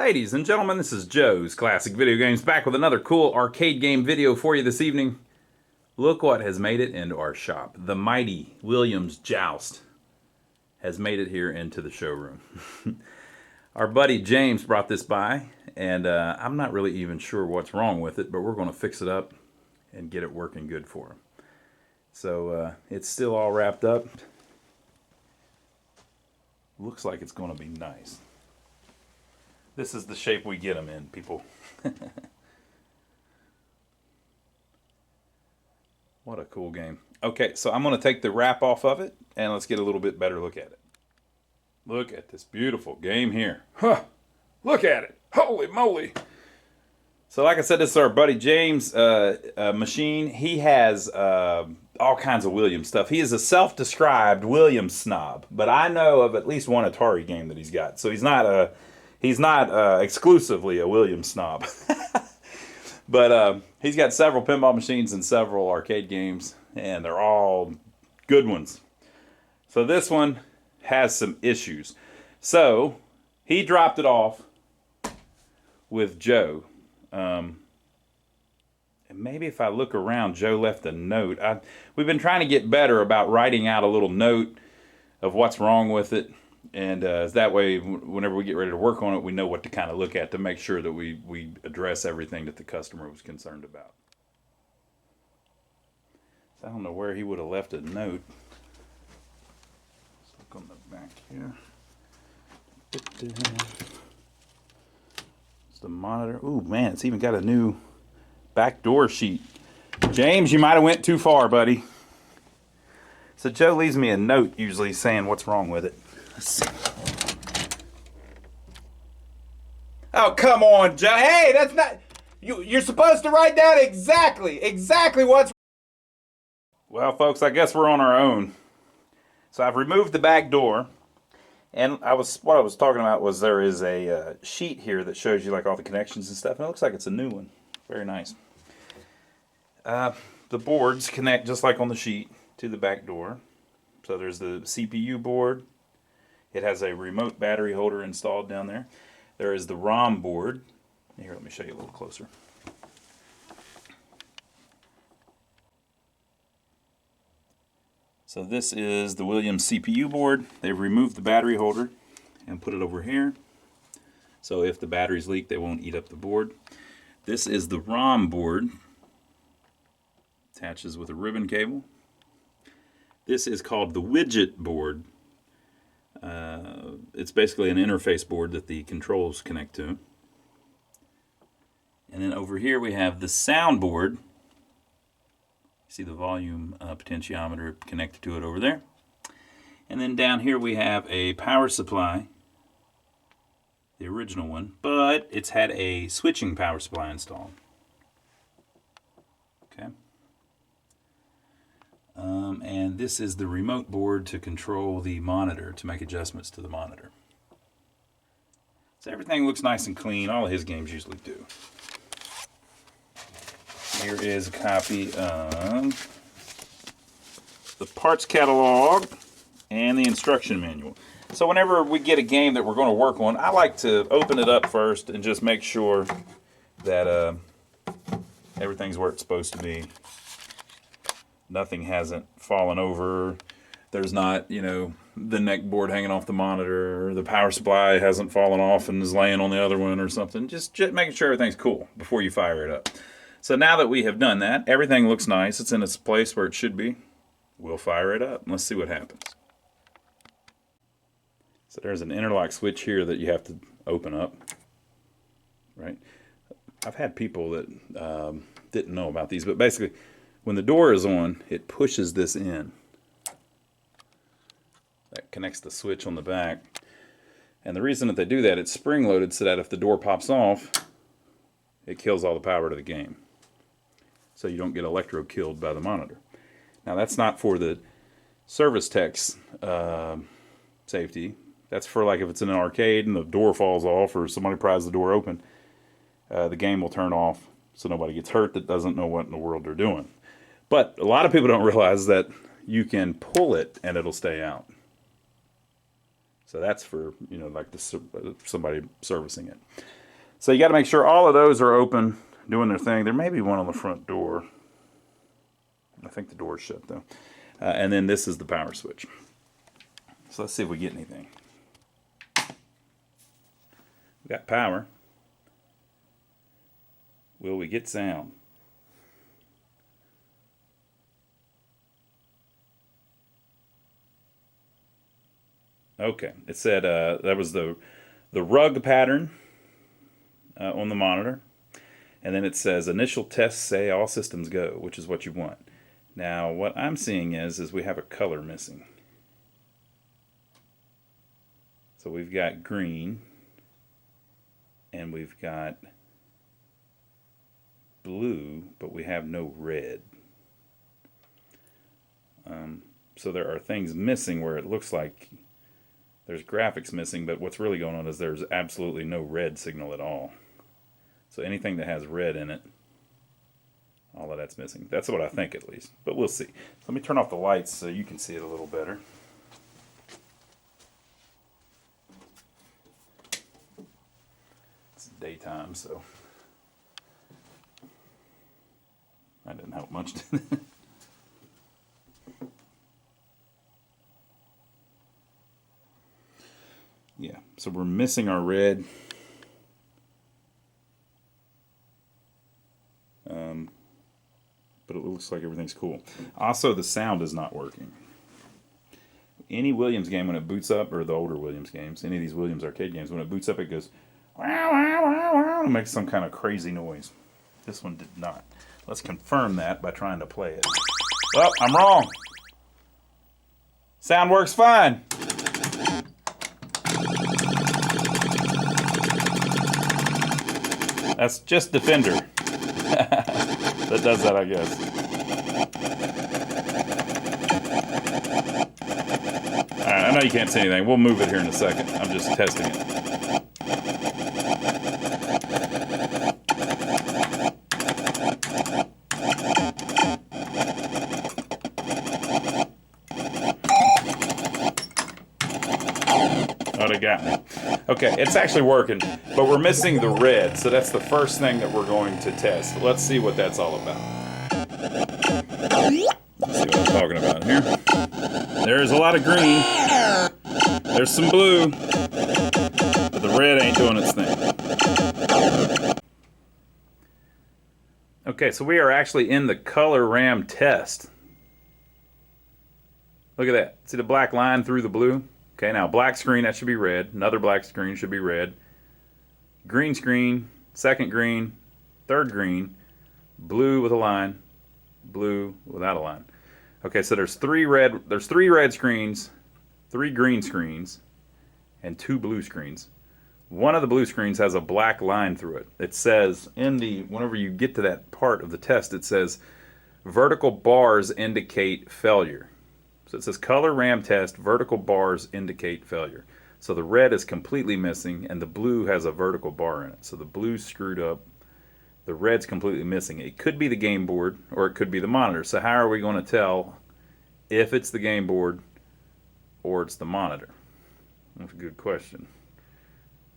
Ladies and gentlemen, this is Joe's Classic Video Games, back with another cool arcade game video for you this evening. Look what has made it into our shop. The mighty Williams JOUST has made it here into the showroom. Our buddy James brought this by, and I'm not really even sure what's wrong with it, but we're going to fix it up and get it working good for him. So it's still all wrapped up. Looks like it's going to be nice. This is the shape we get them in, people. What a cool game. Okay, so I'm going to take the wrap off of it, and let's get a little bit better look at it. Look at this beautiful game here. Huh! Look at it! Holy moly! So like I said, this is our buddy James' machine. He has all kinds of Williams stuff. He is a self-described Williams snob, but I know of at least one Atari game that he's got. So he's not exclusively a Williams snob. But he's got several pinball machines and several arcade games, and they're all good ones. So this one has some issues. So he dropped it off with Joe. And maybe if I look around, Joe left a note. We've been trying to get better about writing out a little note of what's wrong with it. And that way, whenever we get ready to work on it, we know what to kind of look at to make sure that we address everything that the customer was concerned about. So I don't know where he would have left a note. Let's look on the back here. It's the monitor. Ooh, man, it's even got a new back door sheet. James, you might have went too far, buddy. So Joe leaves me a note usually saying what's wrong with it. Let's see. Oh, come on, Joe. Hey, that's not... You're supposed to write down exactly what's... Well, folks, I guess we're on our own. So I've removed the back door. And what I was talking about was there is a sheet here that shows you like all the connections and stuff. And it looks like it's a new one. Very nice. The boards connect just like on the sheet to the back door. So there's the CPU board. It has a remote battery holder installed down there. There is the ROM board. Here, let me show you a little closer. So this is the Williams CPU board. They've removed the battery holder and put it over here. So if the batteries leak, they won't eat up the board. This is the ROM board. Attaches with a ribbon cable. This is called the widget board. It's basically an interface board that the controls connect to. And then over here we have the sound board. See the volume potentiometer connected to it over there. And then down here we have a power supply, the original one, but it's had a switching power supply installed. Okay. And this is the remote board to control the monitor, to make adjustments to the monitor. So everything looks nice and clean. All of his games usually do. Here is a copy of the parts catalog and the instruction manual. So whenever we get a game that we're going to work on, I like to open it up first and just make sure that everything's where it's supposed to be. Nothing hasn't fallen over. There's not, the neck board hanging off the monitor, or the power supply hasn't fallen off and is laying on the other one or something. Just making sure everything's cool before you fire it up. So now that we have done that, everything looks nice. It's in its place where it should be. We'll fire it up and let's see what happens. So there's an interlock switch here that you have to open up, right? I've had people that didn't know about these, but basically, when the door is on, it pushes this in. That connects the switch on the back. And the reason that they do that, it's spring-loaded so that if the door pops off, it kills all the power to the game. So you don't get electro-killed by the monitor. Now that's not for the service tech's safety. That's for like if it's in an arcade and the door falls off or somebody pries the door open, the game will turn off so nobody gets hurt that doesn't know what in the world they're doing. But a lot of people don't realize that you can pull it and it'll stay out. So that's for, you know, like somebody servicing it. So you got to make sure all of those are open, doing their thing. There may be one on the front door. I think the door's shut though. And then this is the power switch. So let's see if we get anything. We got power. Will we get sound? Okay, it said that was the rug pattern on the monitor. And then it says initial tests say all systems go, which is what you want. Now what I'm seeing is we have a color missing. So we've got green and we've got blue, but we have no red. So there are things missing where it looks like there's graphics missing, but what's really going on is there's absolutely no red signal at all. So anything that has red in it, all of that's missing. That's what I think at least, but we'll see. Let me turn off the lights so you can see it a little better. It's daytime, so that didn't help much, did it? Yeah, so we're missing our red. But it looks like everything's cool. Also, the sound is not working. Any Williams game, when it boots up, or the older Williams games, any of these Williams arcade games, when it boots up, it goes, wow, wow, wow, wow, and makes some kind of crazy noise. This one did not. Let's confirm that by trying to play it. Oh, I'm wrong. Sound works fine. That's just Defender. That does that, I guess. Alright, I know you can't see anything. We'll move it here in a second. I'm just testing it. Oh, they got me. Okay, it's actually working, but we're missing the red, so that's the first thing that we're going to test. Let's see what that's all about. Let's see what I'm talking about here. There's a lot of green. There's some blue. But the red ain't doing its thing. Okay, so we are actually in the color RAM test. Look at that. See the black line through the blue? Okay, now black screen, that should be red. Another black screen should be red. Green screen, second green, third green, blue with a line, blue without a line. Okay, so there's three red screens, 3 green screens, and 2 blue screens. One of the blue screens has a black line through it. It says whenever you get to that part of the test, it says vertical bars indicate failure. So it says color RAM test, vertical bars indicate failure. So the red is completely missing and the blue has a vertical bar in it. So the blue's screwed up, the red's completely missing. It could be the game board or it could be the monitor. So how are we going to tell if it's the game board or it's the monitor? That's a good question.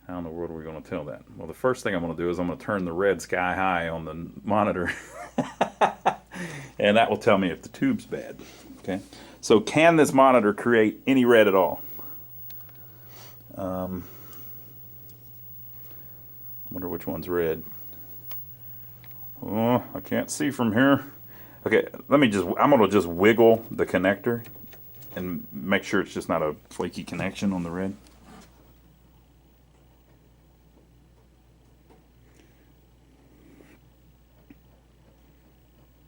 How in the world are we going to tell that? Well, the first thing I'm going to do is I'm going to turn the red sky high on the monitor. And that will tell me if the tube's bad. Okay. So can this monitor create any red at all? Wonder which one's red. Oh, I can't see from here. Okay, I'm gonna just wiggle the connector and make sure it's just not a flaky connection on the red.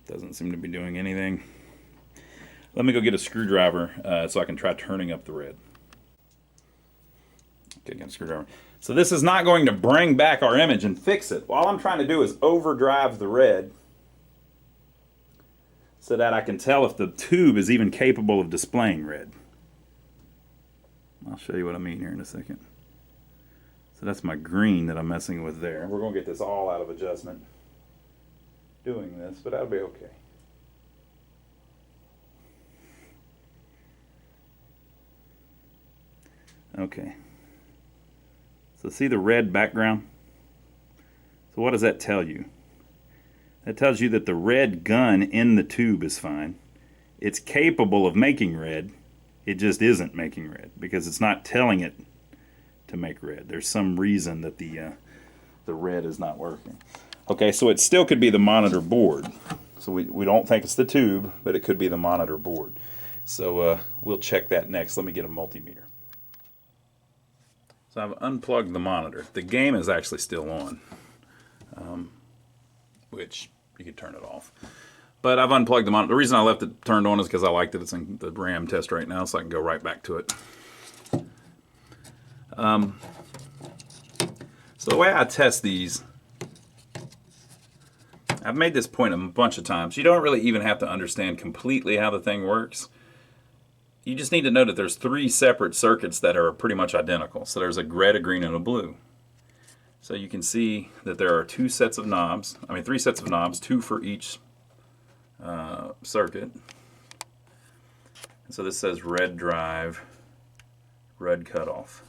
Doesn't seem to be doing anything. Let me go get a screwdriver so I can try turning up the red. Okay, got a screwdriver. So this is not going to bring back our image and fix it. All I'm trying to do is overdrive the red so that I can tell if the tube is even capable of displaying red. I'll show you what I mean here in a second. So that's my green that I'm messing with there. We're going to get this all out of adjustment doing this, but that'll be okay. Okay. So see the red background? So what does that tell you? That tells you that the red gun in the tube is fine. It's capable of making red. It just isn't making red because it's not telling it to make red. There's some reason that the red is not working. Okay, so it still could be the monitor board. So we don't think it's the tube, but it could be the monitor board. So we'll check that next. Let me get a multimeter. So I've unplugged the monitor. The game is actually still on, which you could turn it off. But I've unplugged the monitor. The reason I left it turned on is because I liked it. It's in the RAM test right now, so I can go right back to it. So the way I test these, I've made this point a bunch of times. You don't really even have to understand completely how the thing works. You just need to know that there's 3 separate circuits that are pretty much identical. So there's a red, a green, and a blue. So you can see that there are 2 sets of knobs. I mean 3 sets of knobs, 2 for each circuit. And so this says red drive, red cutoff.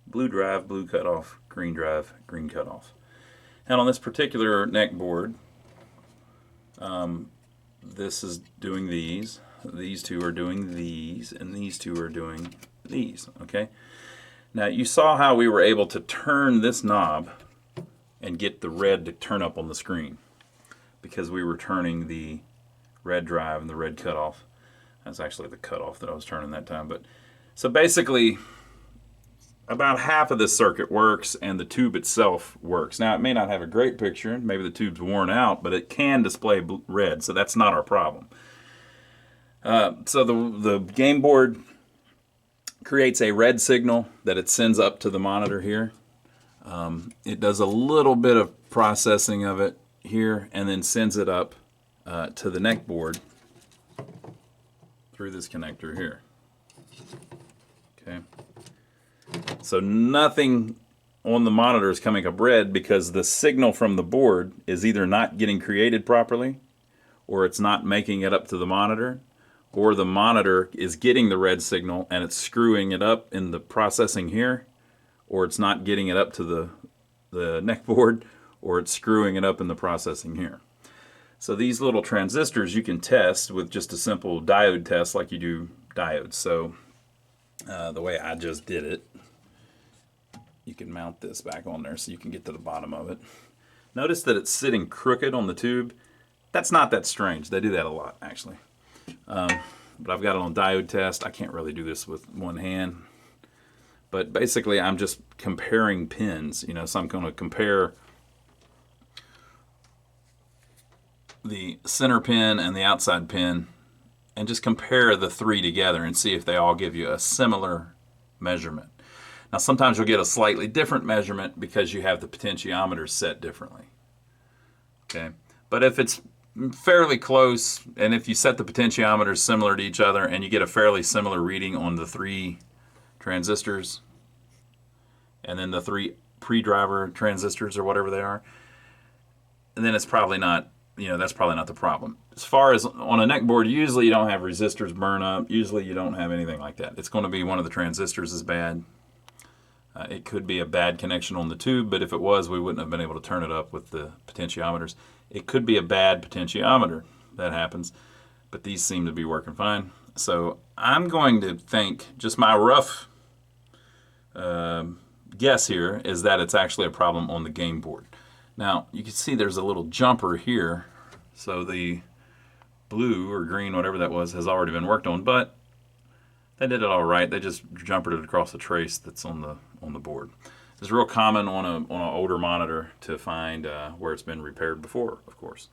Blue drive, blue cutoff, green drive, green cutoff. And on this particular neck board, this is doing these 2 are doing these, and these 2 are doing these, okay? Now you saw how we were able to turn this knob and get the red to turn up on the screen because we were turning the red drive and the red cutoff. That's actually the cutoff that I was turning that time. But so basically, about half of this circuit works and the tube itself works. Now it may not have a great picture, maybe the tube's worn out, but it can display red, so that's not our problem. So the game board creates a red signal that it sends up to the monitor here. It does a little bit of processing of it here and then sends it up to the neck board through this connector here. Okay. So nothing on the monitor is coming up red because the signal from the board is either not getting created properly, or it's not making it up to the monitor, or the monitor is getting the red signal and it's screwing it up in the processing here, or it's not getting it up to the neck board, or it's screwing it up in the processing here. So these little transistors you can test with just a simple diode test like you do diodes. So the way I just did it, you can mount this back on there so you can get to the bottom of it. Notice that it's sitting crooked on the tube. That's not that strange. They do that a lot, actually. But I've got it on diode test. I can't really do this with one hand. But basically, I'm just comparing pins. You know, so I'm going to compare the center pin and the outside pin and just compare the 3 together and see if they all give you a similar measurement. Now sometimes you'll get a slightly different measurement because you have the potentiometers set differently. Okay, but if it's fairly close and if you set the potentiometers similar to each other and you get a fairly similar reading on the 3 transistors and then the 3 pre-driver transistors or whatever they are, and then it's probably not, you know, that's probably not the problem. As far as on a neck board, usually you don't have resistors burn up. Usually you don't have anything like that. It's going to be one of the transistors is bad. It could be a bad connection on the tube, but if it was, we wouldn't have been able to turn it up with the potentiometers. It could be a bad potentiometer. That happens, but these seem to be working fine. So I'm going to think, just my rough guess here is that it's actually a problem on the game board. Now, you can see there's a little jumper here, so the blue or green, whatever that was, has already been worked on, but they did it all right. They just jumpered it across the trace that's on the board. It's real common on an older monitor to find where it's been repaired before, of course.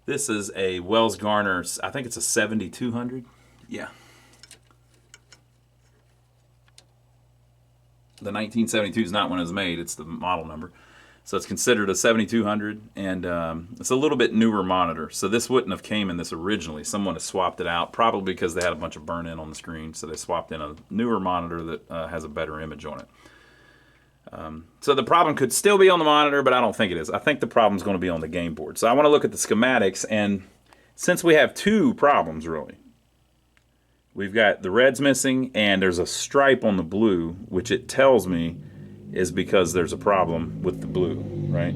This is a Wells Garner, I think it's a 7200. Yeah. The 1972 is not when it was made, it's the model number. So it's considered a 7200, and it's a little bit newer monitor. So this wouldn't have came in this originally. Someone has swapped it out, probably because they had a bunch of burn-in on the screen. So they swapped in a newer monitor that has a better image on it. So the problem could still be on the monitor, but I don't think it is. I think the problem is going to be on the game board. So I want to look at the schematics, and since we have 2 problems, really, we've got the red's missing, and there's a stripe on the blue, which it tells me is because there's a problem with the blue, right?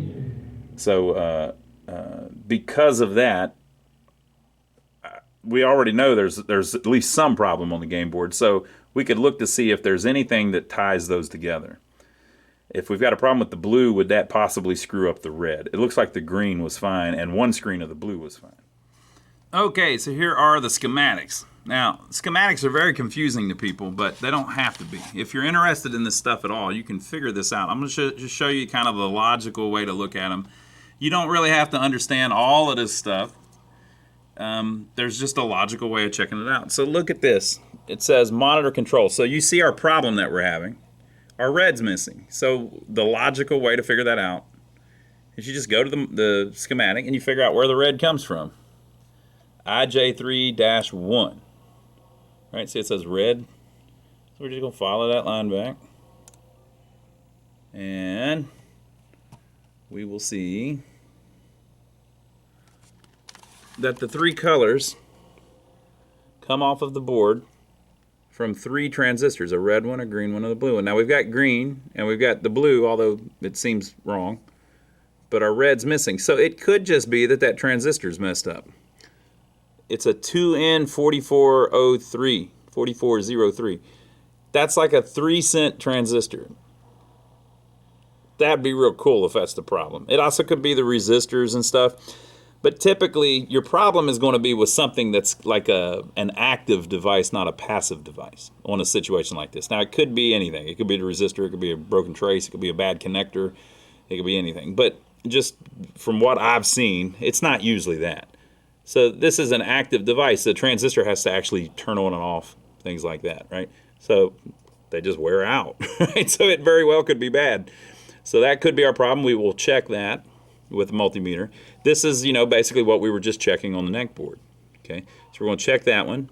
So because of that, we already know there's at least some problem on the game board. So we could look to see if there's anything that ties those together. If we've got a problem with the blue, would that possibly screw up the red? It looks like the green was fine, and one screen of the blue was fine. Okay, so here are the schematics. Now, schematics are very confusing to people, but they don't have to be. If you're interested in this stuff at all, you can figure this out. I'm going to just show you kind of the logical way to look at them. You don't really have to understand all of this stuff. There's just a logical way of checking it out. So look at this. It says monitor control. So you see our problem that we're having. Our red's missing. So the logical way to figure that out is you just go to the schematic and you figure out where the red comes from. IJ3-1. Right, see it says red. So we're just going to follow that line back. And we will see that the three colors come off of the board from three transistors, a red one, a green one, and a blue one. Now we've got green and we've got the blue, although it seems wrong, but our red's missing. So it could just be that that transistor's messed up. It's a 2N4403, 4403. That's like a 3-cent transistor. That'd be real cool if that's the problem. It also could be the resistors and stuff. But typically, your problem is going to be with something that's like an active device, not a passive device, on a situation like this. Now, it could be anything. It could be the resistor. It could be a broken trace. It could be a bad connector. It could be anything. But just from what I've seen, it's not usually that. So this is an active device. The transistor has to actually turn on and off, things like that, right? So they just wear out, right? So it very well could be bad. So that could be our problem. We will check that with a multimeter. This is, basically what we were just checking on the neck board. Okay, so we're going to check that one.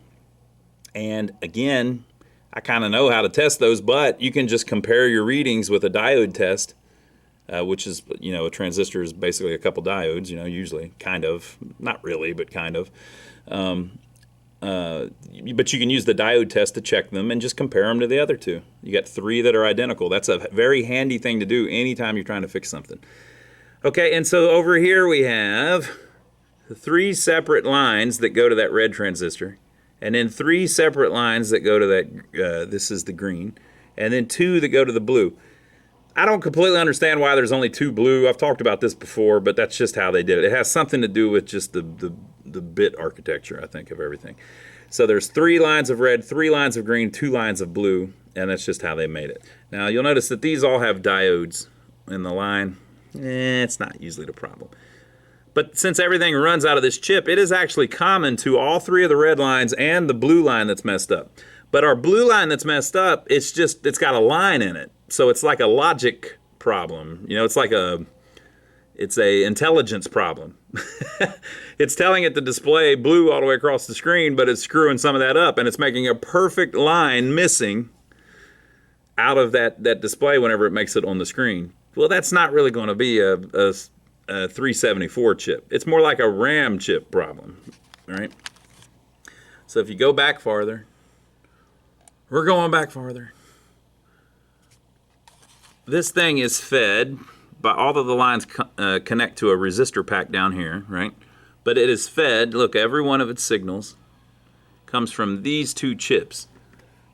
And again, I kind of know how to test those, but you can just compare your readings with a diode test, which is, a transistor is basically a couple diodes, usually, kind of, not really, but kind of. But you can use the diode test to check them and just compare them to the other two. You got three that are identical. That's a very handy thing to do anytime you're trying to fix something. Okay, and so over here we have three separate lines that go to that red transistor, and then three separate lines that go to that, this is the green, and then two that go to the blue. I don't completely understand why there's only two blue. I've talked about this before, but that's just how they did it. It has something to do with just the bit architecture, I think, of everything. So there's three lines of red, three lines of green, two lines of blue, and that's just how they made it. Now, you'll notice that these all have diodes in the line. It's not usually the problem. But since everything runs out of this chip, it is actually common to all three of the red lines and the blue line that's messed up. But our blue line that's messed up, it's got a line in it. So it's like a logic problem. It's a intelligence problem. It's telling it to display blue all the way across the screen, but it's screwing some of that up, and it's making a perfect line missing out of that display whenever it makes it on the screen. Well, that's not really going to be a 374 chip. It's more like a RAM chip problem, right? So if you go back farther, we're going back farther. This thing is fed by all of the lines connect to a resistor pack down here, right? But it is fed, look, every one of its signals comes from these two chips.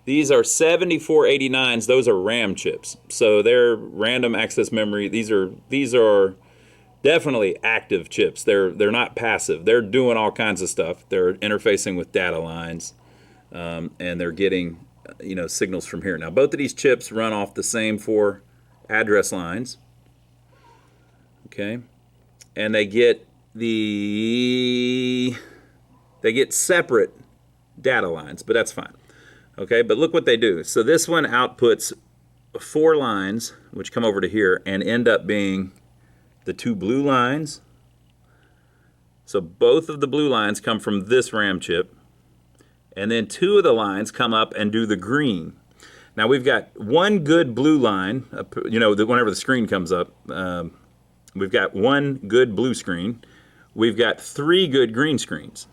These are 7489s. Those are RAM chips. So they're random access memory. These are definitely active chips. They're not passive. They're doing all kinds of stuff. They're interfacing with data lines, and they're getting signals from here. Now both of these chips run off the same 4 address lines. Okay, and they get separate data lines, but that's fine. Okay, but look what they do. So this one outputs 4 lines, which come over to here and end up being the 2 blue lines. So both of the blue lines come from this RAM chip, and then 2 of the lines come up and do the green. Now we've got one good blue line, whenever the screen comes up, we've got one good blue screen. We've got 3 good green screens.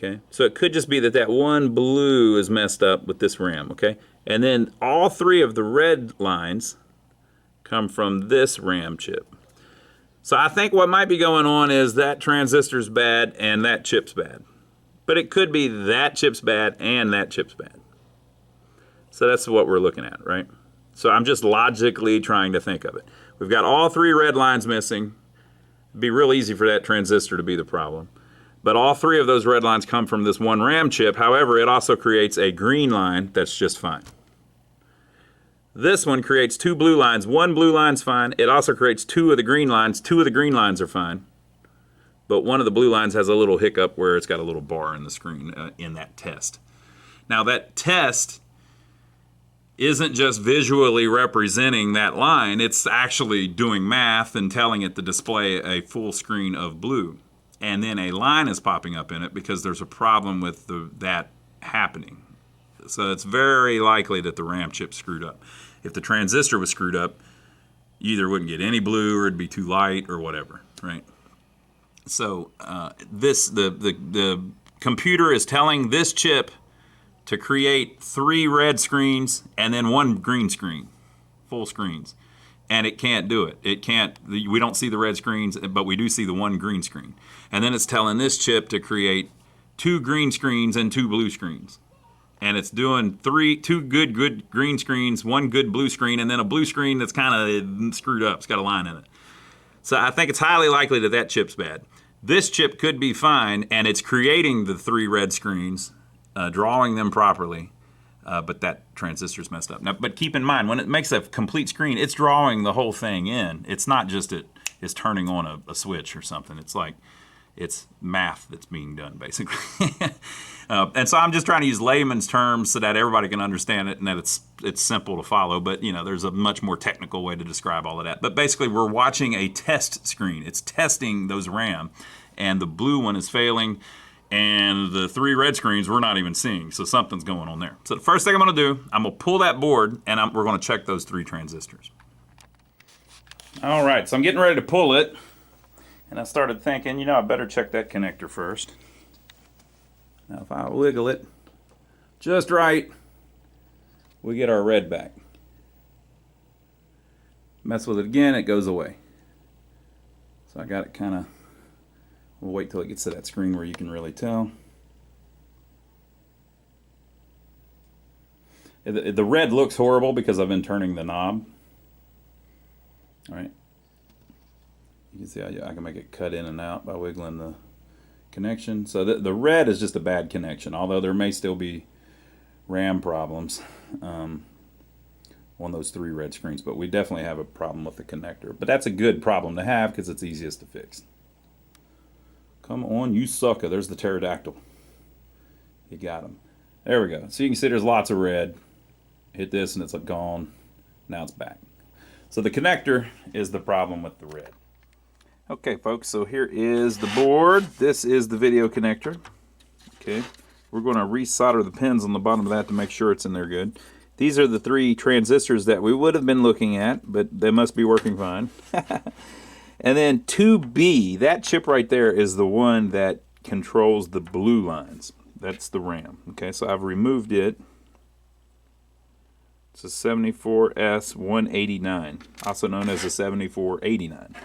Okay, so it could just be that that one blue is messed up with this RAM, okay? And then all three of the red lines come from this RAM chip. So I think what might be going on is that transistor's bad and that chip's bad. But it could be that chip's bad and that chip's bad. So that's what we're looking at, right? So I'm just logically trying to think of it. We've got all three red lines missing. It'd be real easy for that transistor to be the problem. But all three of those red lines come from this one RAM chip. However, it also creates a green line that's just fine. This one creates two blue lines. One blue line's fine. It also creates two of the green lines. Two of the green lines are fine. But one of the blue lines has a little hiccup where it's got a little bar in the screen in that test. Now that test isn't just visually representing that line. It's actually doing math and telling it to display a full screen of blue. And then a line is popping up in it because there's a problem with that happening. So it's very likely that the RAM chip screwed up. If the transistor was screwed up, you either wouldn't get any blue or it'd be too light or whatever, right? So the computer is telling this chip to create 3 red screens and then 1 green screen, full screens. And it can't do it. It can't, we don't see the red screens, but we do see the 1 green screen. And then it's telling this chip to create 2 green screens and 2 blue screens. And it's doing 2 good green screens, 1 good blue screen, and then a blue screen that's kind of screwed up. It's got a line in it. So I think it's highly likely that that chip's bad. This chip could be fine, and it's creating the 3 red screens, drawing them properly. But that transistor's messed up. Now, but keep in mind, when it makes a complete screen, it's drawing the whole thing in. It's not just it's turning on a switch or something. It's like, it's math that's being done, basically. And so I'm just trying to use layman's terms so that everybody can understand it and that it's simple to follow. But, you know, there's a much more technical way to describe all of that. But basically, we're watching a test screen. It's testing those RAM, and the blue one is failing. And the 3 red screens we're not even seeing, so something's going on there. So the first thing I'm going to do, I'm going to pull that board, and we're going to check those 3 transistors. All right, so I'm getting ready to pull it, and I started thinking, you know, I better check that connector first. Now if I wiggle it just right, we get our red back. Mess with it again, it goes away. So I got it kind of... We'll wait till it gets to that screen where you can really tell. The red looks horrible because I've been turning the knob. All right. You can see I can make it cut in and out by wiggling the connection. So the red is just a bad connection, although there may still be RAM problems on those 3 red screens. But we definitely have a problem with the connector. But that's a good problem to have because it's easiest to fix. Come on, you sucker. There's the pterodactyl. You got him. There we go. So you can see there's lots of red. Hit this and it's gone. Now it's back. So the connector is the problem with the red. Okay, folks, so here is the board. This is the video connector. Okay, we're going to resolder the pins on the bottom of that to make sure it's in there good. These are the 3 transistors that we would have been looking at, but they must be working fine. And then 2B, that chip right there is the one that controls the blue lines. That's the RAM. Okay, so I've removed it. It's a 74S189, also known as a 7489.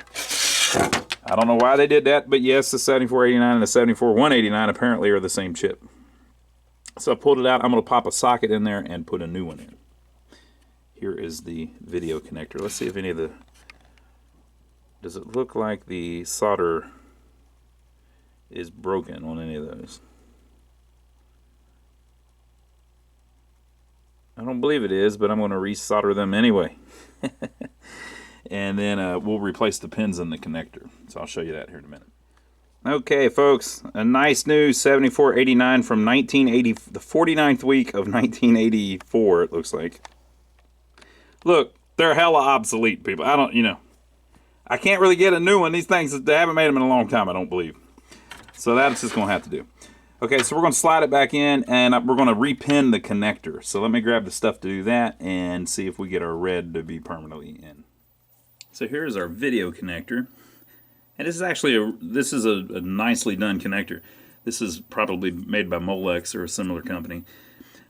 I don't know why they did that, but yes, the 7489 and the 74189 apparently are the same chip. So I pulled it out. I'm going to pop a socket in there and put a new one in. Here is the video connector. Let's see if any of the... Does it look like the solder is broken on any of those? I don't believe it is, but I'm going to resolder them anyway. And then we'll replace the pins in the connector. So I'll show you that here in a minute. Okay, folks, a nice new 7489 from 1980, the 49th week of 1984, it looks like. Look, they're hella obsolete, people. I can't really get a new one. These things, they haven't made them in a long time, I don't believe. So that's just going to have to do. Okay, so we're going to slide it back in, and we're going to repin the connector. So let me grab the stuff to do that and see if we get our red to be permanently in. So here's our video connector. And this is actually a nicely done connector. This is probably made by Molex or a similar company.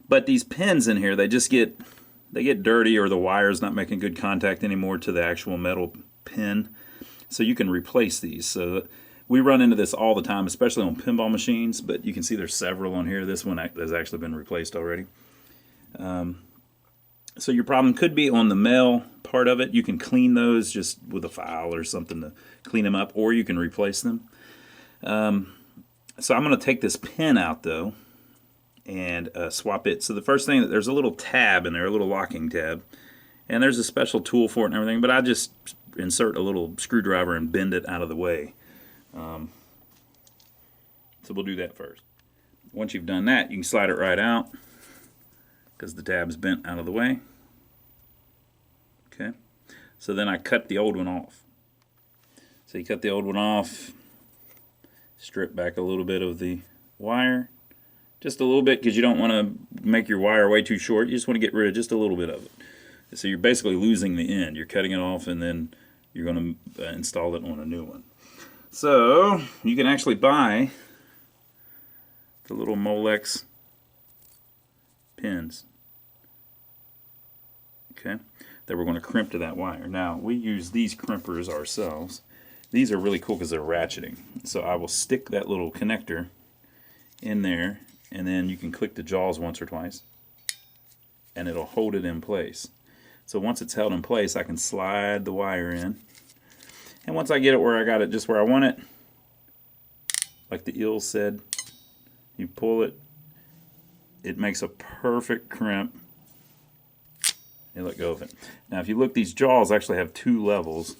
But these pins in here, they get dirty, or the wire's not making good contact anymore to the actual metal pin. So you can replace these. So we run into this all the time, especially on pinball machines, but you can see there's several on here. This one has actually been replaced already. So your problem could be on the male part of it. You can clean those just with a file or something to clean them up, or you can replace them. So I'm going to take this pin out, though, and swap it. So the first thing, there's a little tab in there, a little locking tab, and there's a special tool for it and everything, but I just insert a little screwdriver and bend it out of the way. So we'll do that first. Once you've done that, you can slide it right out because the tab's bent out of the way. Okay, so then I cut the old one off. So you cut the old one off, strip back a little bit of the wire, just a little bit, because you don't want to make your wire way too short. You just want to get rid of just a little bit of it. So you're basically losing the end. You're cutting it off, and then you're going to install it on a new one. So you can actually buy the little Molex pins, okay, that we're going to crimp to that wire. Now, we use these crimpers ourselves. These are really cool because they're ratcheting. So I will stick that little connector in there, and then you can click the jaws once or twice, and it'll hold it in place. So once it's held in place, I can slide the wire in. And once I get it where I got it just where I want it, like the eel said, you pull it, it makes a perfect crimp, and let go of it. Now if you look, these jaws actually have two levels,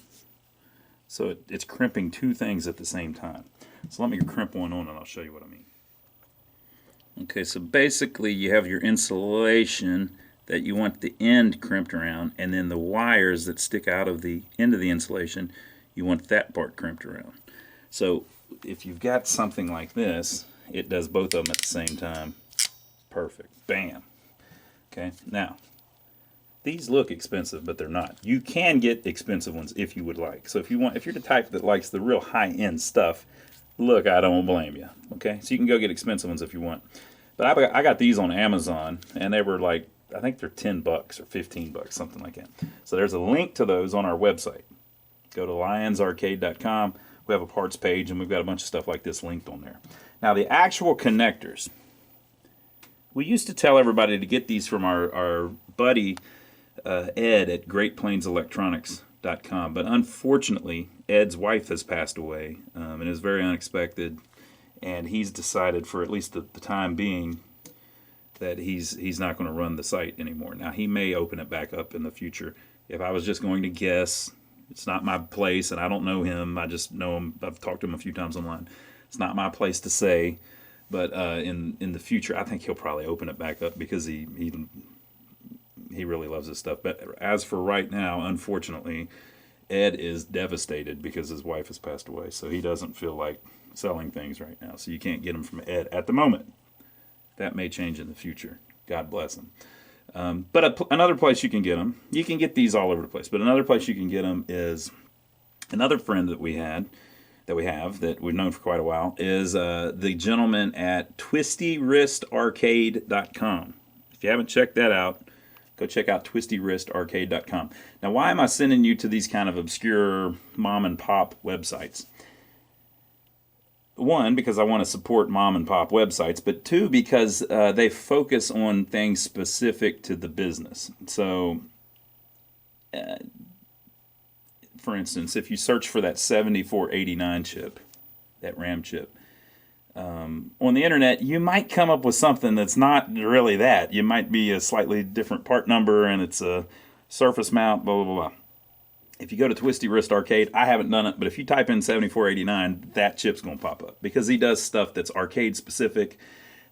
so it's crimping two things at the same time. So let me crimp one on and I'll show you what I mean. Okay, so basically you have your insulation that you want the end crimped around, and then the wires that stick out of the end of the insulation, you want that part crimped around. So if you've got something like this, it does both of them at the same time. Perfect. Bam. Okay, now these look expensive, but they're not. You can get expensive ones if you would like. So if you're the type that likes the real high-end stuff, look, I don't blame you. Okay, so you can go get expensive ones if you want. But I got these on Amazon, and they were like, I think they're $10 or $15, something like that. So there's a link to those on our website. Go to lionsarcade.com. We have a parts page, and we've got a bunch of stuff like this linked on there. Now, the actual connectors, we used to tell everybody to get these from our buddy Ed at GreatPlainsElectronics.com, but unfortunately, Ed's wife has passed away, and it was very unexpected, and he's decided, for at least the time being, that he's not going to run the site anymore. Now, he may open it back up in the future. If I was just going to guess, it's not my place, and I don't know him. I just know him. I've talked to him a few times online. It's not my place to say, but in the future, I think he'll probably open it back up because he really loves this stuff. But as for right now, unfortunately, Ed is devastated because his wife has passed away, so he doesn't feel like selling things right now. So you can't get them from Ed at the moment. That may change in the future. God bless him. But another place you can get them, you can get these all over the place, but another place you can get them is another friend that we've known for quite a while, is the gentleman at TwistyWristArcade.com. If you haven't checked that out, go check out TwistyWristArcade.com. Now, why am I sending you to these kind of obscure mom and pop websites? One, because I want to support mom and pop websites, but two, because they focus on things specific to the business. So, for instance, if you search for that 7489 chip, that RAM chip, on the internet, you might come up with something that's not really that. You might be a slightly different part number, and it's a surface mount, blah, blah, blah, blah. If you go to Twisty Wrist Arcade, I haven't done it, but if you type in 7489, that chip's going to pop up because he does stuff that's arcade specific,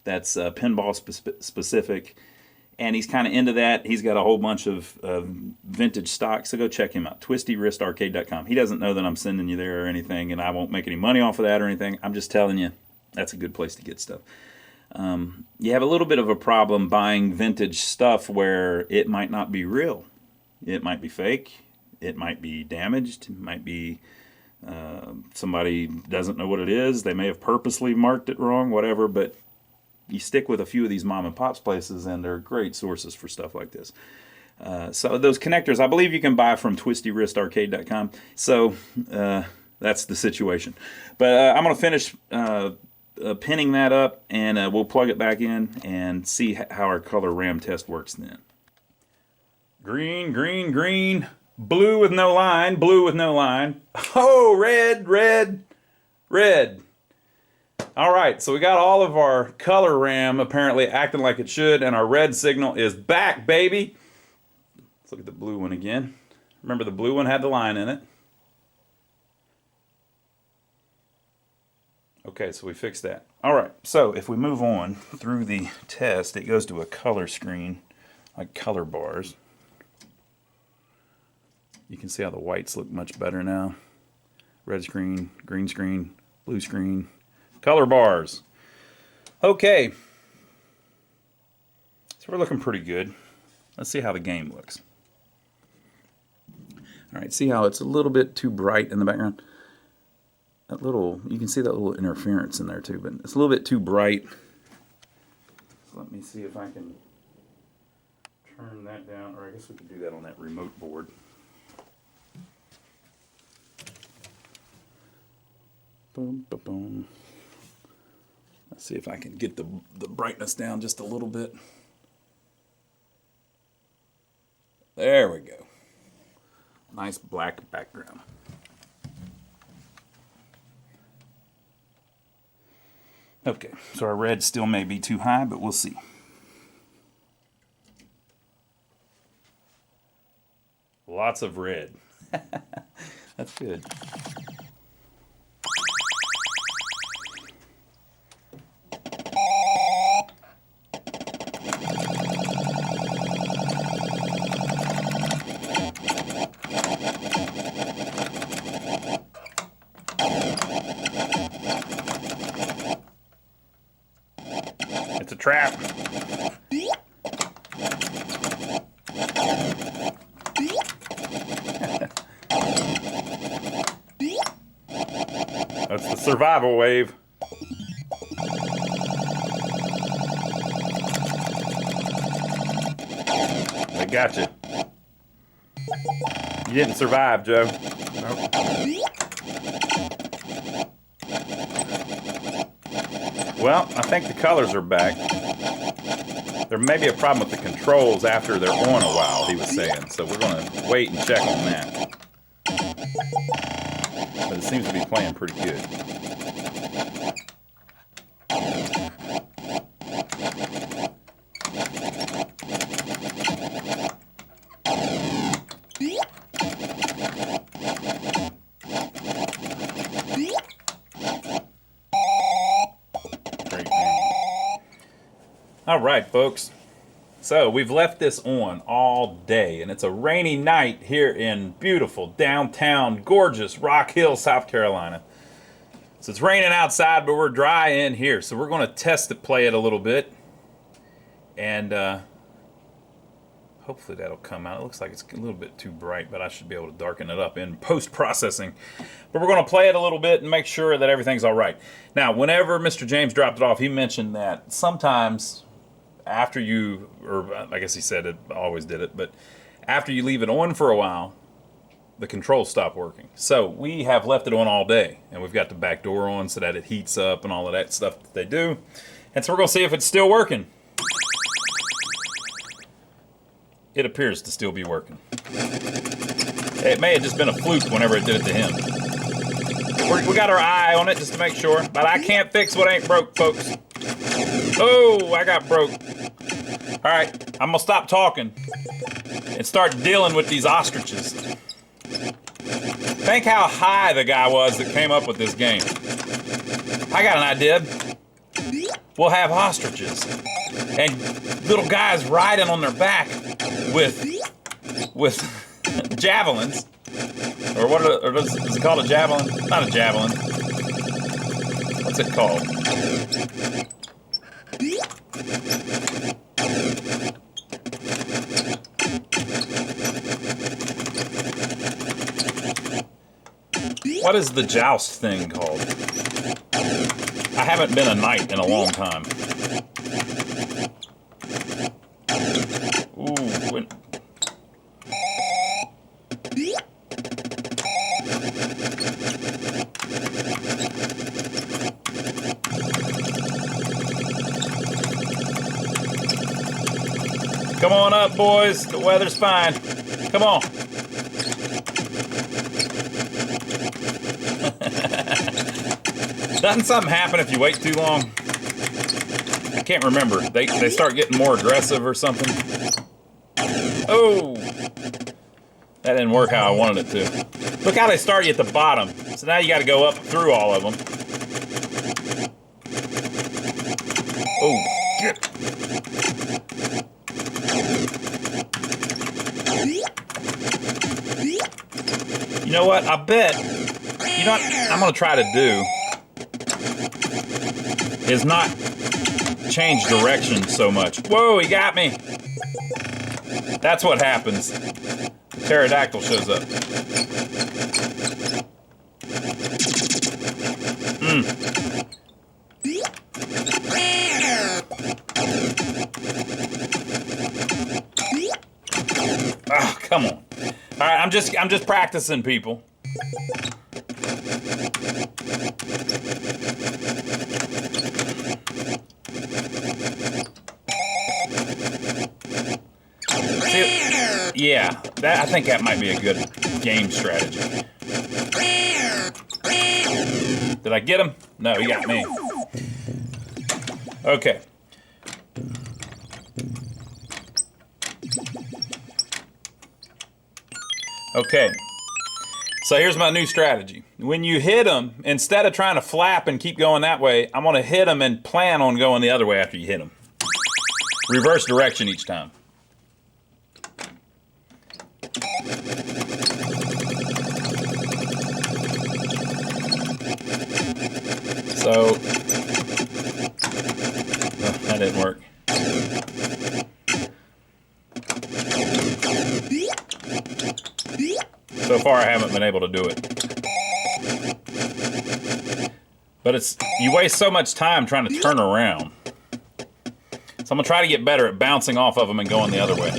that's pinball specific, and he's kind of into that. He's got a whole bunch of vintage stock, so go check him out, TwistyWristArcade.com. He doesn't know that I'm sending you there or anything, and I won't make any money off of that or anything. I'm just telling you, that's a good place to get stuff. You have a little bit of a problem buying vintage stuff where it might not be real. It might be fake. It might be damaged. It might be Somebody doesn't know what it is. They may have purposely marked it wrong, whatever, but you stick with a few of these mom and pops places and they're great sources for stuff like this. So those connectors, I believe you can buy from twistywristarcade.com. So that's the situation. But I'm going to finish pinning that up, and we'll plug it back in and see how our color RAM test works then. Green, green, green. Blue with no line, blue with no line. Oh, red, red, red. All right, so we got all of our color RAM apparently acting like it should, and our red signal is back, baby. Let's look at the blue one again. Remember, the blue one had the line in it. Okay, so we fixed that. All right, so if we move on through the test, it goes to a color screen, like color bars. You can see how the whites look much better now. Red screen, green screen, blue screen, color bars. Okay, so we're looking pretty good. Let's see how the game looks. All right, see how it's a little bit too bright in the background? That little, you can see that little interference in there too, but it's a little bit too bright. So let me see if I can turn that down, or I guess we could do that on that remote board. Boom, boom, boom. Let's see if I can get the brightness down just a little bit. There we go. Nice black background. Okay, so our red still may be too high, but we'll see. Lots of red. That's good. It's a trap. That's the survival wave. They got you. You didn't survive, Joe. Nope. Well, I think the colors are back. There may be a problem with the controls after they're on a while, he was saying. So we're going to wait and check on that. But it seems to be playing pretty good. All right, folks. So we've left this on all day, and it's a rainy night here in beautiful downtown, gorgeous Rock Hill, South Carolina. So it's raining outside, but we're dry in here. So we're going to test it, play it a little bit, and hopefully that'll come out. It looks like it's a little bit too bright, but I should be able to darken it up in post-processing. But we're going to play it a little bit and make sure that everything's all right. Now, whenever Mr. James dropped it off, he mentioned that sometimes after you, or I guess he said it, always did it, but after you leave it on for a while, the controls stop working. So we have left it on all day, and we've got the back door on so that it heats up and all of that stuff that they do. And so we're going to see if it's still working. It appears to still be working. It may have just been a fluke whenever it did it to him. We got our eye on it just to make sure, but I can't fix what ain't broke, folks. Oh, I got broke. All right, I'm gonna stop talking and start dealing with these ostriches. Think how high the guy was that came up with this game. I got an idea. We'll have ostriches and little guys riding on their back with javelins, or what? Is it called a javelin? Not a javelin. What's it called? What is the JOUST thing called? I haven't been a knight in a long time. Ooh, when... Come on up, boys. The weather's fine. Come on. Doesn't something happen if you wait too long? I can't remember. They start getting more aggressive or something. Oh! That didn't work how I wanted it to. Look how they start you at the bottom. So now you got to go up through all of them. Oh, shit. You know what? I bet. You know what I'm going to try to do is not change direction so much. Whoa, he got me. That's what happens. The pterodactyl shows up. Oh, come on. All right, I'm just practicing, people. Yeah, I think that might be a good game strategy. Did I get him? No, he got me. Okay. Okay. So here's my new strategy. When you hit them, instead of trying to flap and keep going that way, I'm going to hit them and plan on going the other way after you hit them. Reverse direction each time. So, oh, that didn't work. So far, I haven't been able to do it. But you waste so much time trying to turn around. So I'm gonna try to get better at bouncing off of them and going the other way.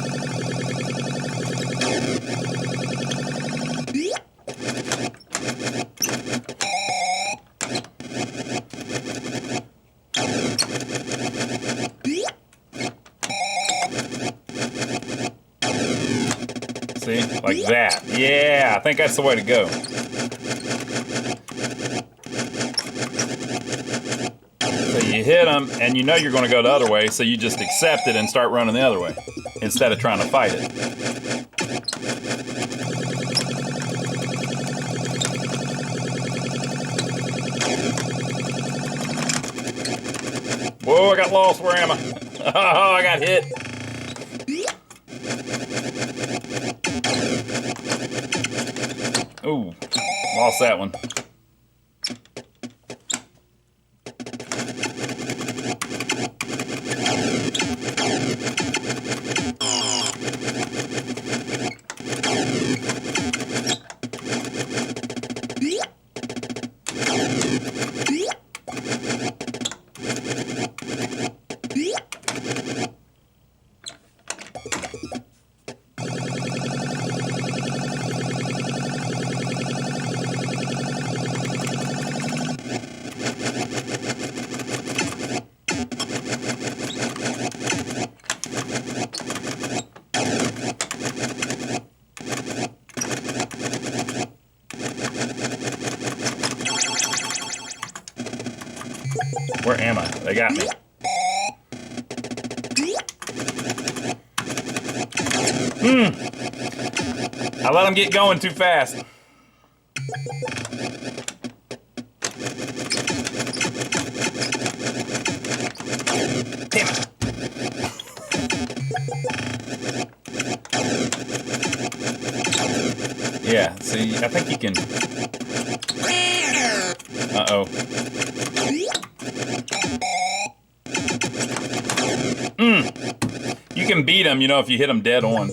See? Like that. Yeah, I think that's the way to go. So you hit them, and you know you're going to go the other way, so you just accept it and start running the other way, instead of trying to fight it. Whoa, I got lost. Where am I? Oh, I got hit. Ooh, lost that one. Where am I? They got me. I let them get going too fast. Damn it. Yeah, see, I think you can... Uh-oh. You can beat them, you know, if you hit them dead on.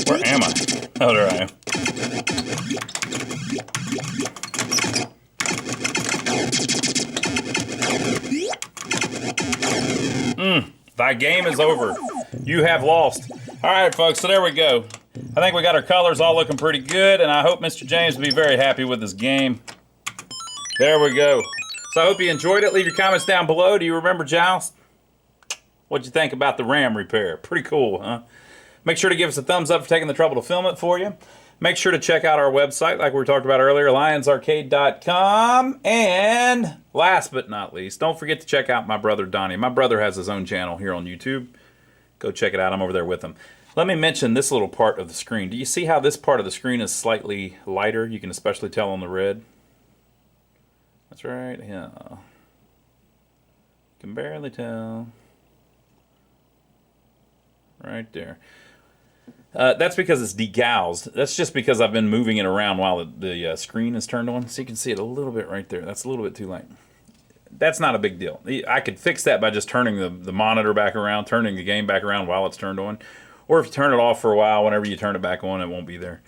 Where am I? Oh, there I am. Thy game is over. You have lost. All right, folks, so there we go. I think we got our colors all looking pretty good, and I hope Mr. James will be very happy with this game. There we go. So I hope you enjoyed it. Leave your comments down below. Do you remember JOUST? What'd you think about the RAM repair? Pretty cool, huh? Make sure to give us a thumbs up for taking the trouble to film it for you. Make sure to check out our website, like we talked about earlier, lionsarcade.com. And last but not least, don't forget to check out my brother Donnie. My brother has his own channel here on YouTube. Go check it out. I'm over there with him. Let me mention this little part of the screen. Do you see how this part of the screen is slightly lighter? You can especially tell on the red. That's right. Yeah. You can barely tell. Right there. That's because it's degaussed. That's just because I've been moving it around while the screen is turned on. So you can see it a little bit right there. That's a little bit too light. That's not a big deal. I could fix that by just turning the monitor back around, turning the game back around while it's turned on. Or if you turn it off for a while, whenever you turn it back on, it won't be there.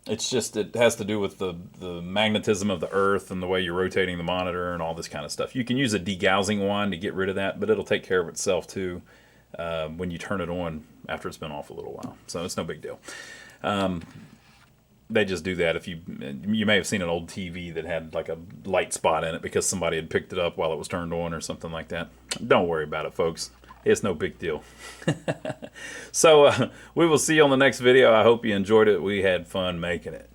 It's just, it has to do with the magnetism of the earth and the way you're rotating the monitor and all this kind of stuff. You can use a degaussing wand to get rid of that, but it'll take care of itself too when you turn it on after it's been off a little while. So it's no big deal. They just do that if you may have seen an old TV that had like a light spot in it because somebody had picked it up while it was turned on or something like that. Don't worry about it, folks. It's no big deal. So we will see you on the next video. I hope you enjoyed it. We had fun making it.